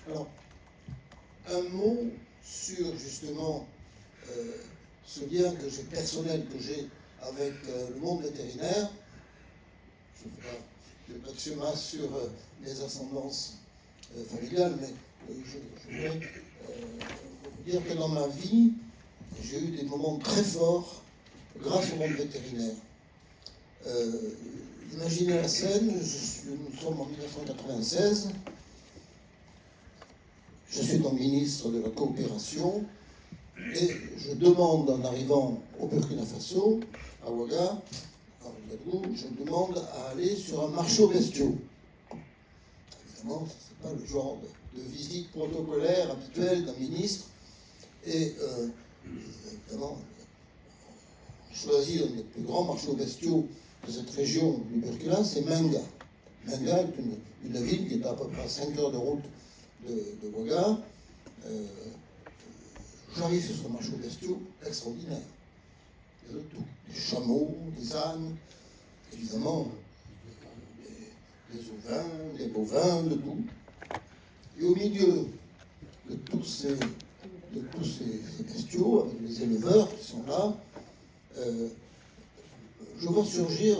Alors, un mot sur justement ce lien personnel que j'ai avec le monde vétérinaire. Je ne fais pas de schéma sur les ascendances familiales, mais je voudrais vous dire que dans ma vie, j'ai eu des moments très forts grâce au monde vétérinaire. Imaginez la scène, nous sommes en 1996, je suis donc ministre de la coopération et je demande en arrivant au Burkina Faso, à Ouaga, je demande à aller sur un marché aux bestiaux. Évidemment, ce n'est pas le genre de visite protocolaire habituelle d'un ministre. Et évidemment, on choisit un des plus grands marchés aux bestiaux de cette région du Burkina, c'est Menga. Menga est une ville qui est à peu près à 5 heures de route de Ouaga. J'arrive sur ce marché aux bestiaux extraordinaire. Il y a de tout. Des chameaux, des ânes, évidemment, des ovins, des bovins, de tout. Et au milieu de tous ces bestiaux, avec les éleveurs qui sont là, je vois surgir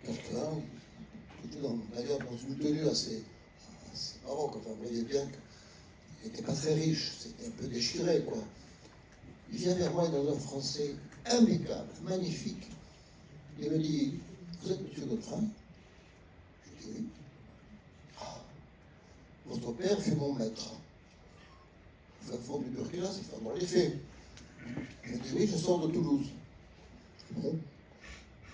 quelqu'un qui était d'ailleurs dans une tenue assez baroque. Enfin, vous voyez bien qu'il n'était pas très riche, c'était un peu déchiré, quoi. Il vient vers moi dans un français impeccable, magnifique. Il me dit, vous êtes M. Godefroy? Je dis oui. Ah, votre père fut mon maître. Au fond du Burkina, c'est faire dans les faits. Il me dit oui, je sors de Toulouse. Bon.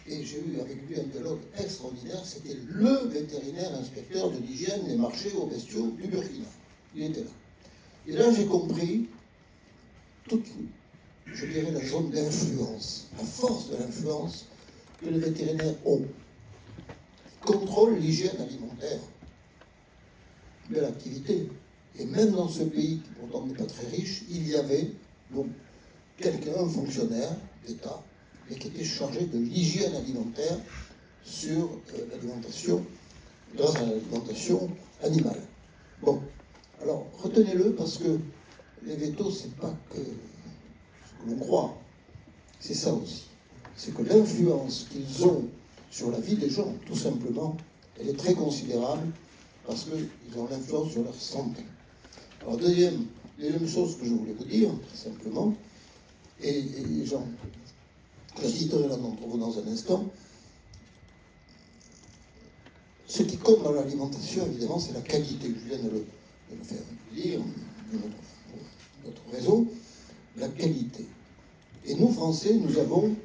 Et j'ai eu avec lui un dialogue extraordinaire. C'était le vétérinaire inspecteur de l'hygiène des marchés aux bestiaux du Burkina. Il était là. Et là, j'ai compris toute, je dirais, la zone d'influence, la force de l'influence que les vétérinaires ont. Ils contrôlent l'hygiène alimentaire de l'activité. Et même dans ce pays, qui pourtant n'est pas très riche, il y avait donc quelqu'un, un fonctionnaire d'État, mais qui était chargé de l'hygiène alimentaire sur l'alimentation, grâce à l'alimentation animale. Bon, alors retenez-le parce que les vétos, c'est pas que ce que l'on croit, c'est ça aussi. C'est que l'influence qu'ils ont sur la vie des gens, tout simplement, elle est très considérable parce qu'ils ont l'influence sur leur santé. Alors, deuxième chose que je voulais vous dire, très simplement, et je citerai l'un d'entre vous dans un instant, ce qui compte dans l'alimentation, évidemment, c'est la qualité. Je viens de le faire dire de notre réseau, la qualité. Et nous, Français, nous avons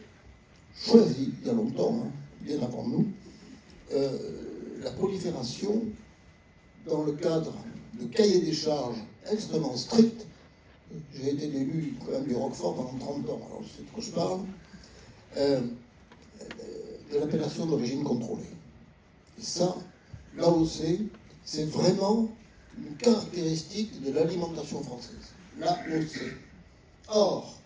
choisi, il y a longtemps, bien avant nous, la prolifération dans le cadre de cahiers des charges extrêmement stricts. J'ai été l'élu quand même du Roquefort pendant 30 ans, alors je sais de quoi je parle, de l'appellation d'origine contrôlée. Et ça, l'AOC, c'est vraiment une caractéristique de l'alimentation française. L'AOC. Or,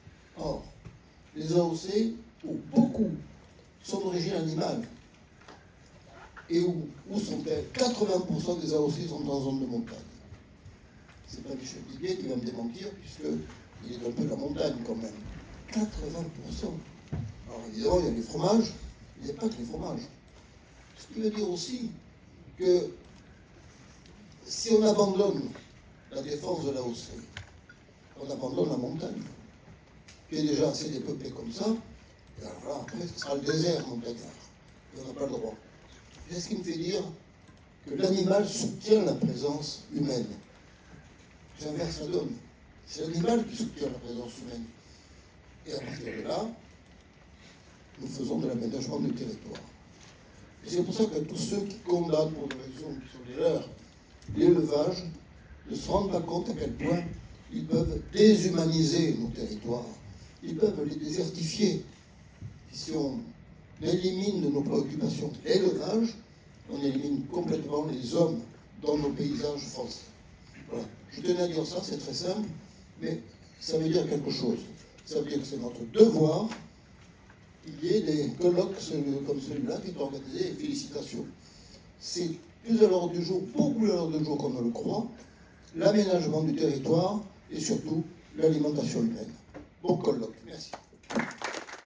les AOC, pour beaucoup, sont d'origine animale. Et où sont-elles? 80% des AOC sont en zone de montagne. C'est pas Michel Didier qui va me démentir, puisqu'il est un peu de la montagne quand même. 80%. Alors évidemment, il y a les fromages, il n'y a pas que les fromages. Ce qui veut dire aussi que si on abandonne la défense de l'AOC, on abandonne la montagne, qui est déjà assez dépeuplée comme ça, et alors là, après, ce sera le désert montagnard. Et on n'a pas le droit. C'est ce qui me fait dire que l'animal soutient la présence humaine. J'inverse la donne. C'est l'animal qui soutient la présence humaine. Et à partir de là, nous faisons de l'aménagement du territoire. Et c'est pour ça que tous ceux qui condamnent pour des raisons qui sont les leurs l'élevage ne se rendent pas compte à quel point ils peuvent déshumaniser nos territoires. Ils peuvent les désertifier. Si on élimine de nos préoccupations l'élevage, on élimine complètement les hommes dans nos paysages français. Voilà. Je tenais à dire ça, c'est très simple, mais ça veut dire quelque chose. Ça veut dire que c'est notre devoir qu'il y ait des colloques comme celui-là qui est organisé, et félicitations. C'est plus à l'ordre du jour, beaucoup plus à l'ordre du jour qu'on ne le croit, l'aménagement du territoire et surtout l'alimentation humaine. Bon colloque, merci.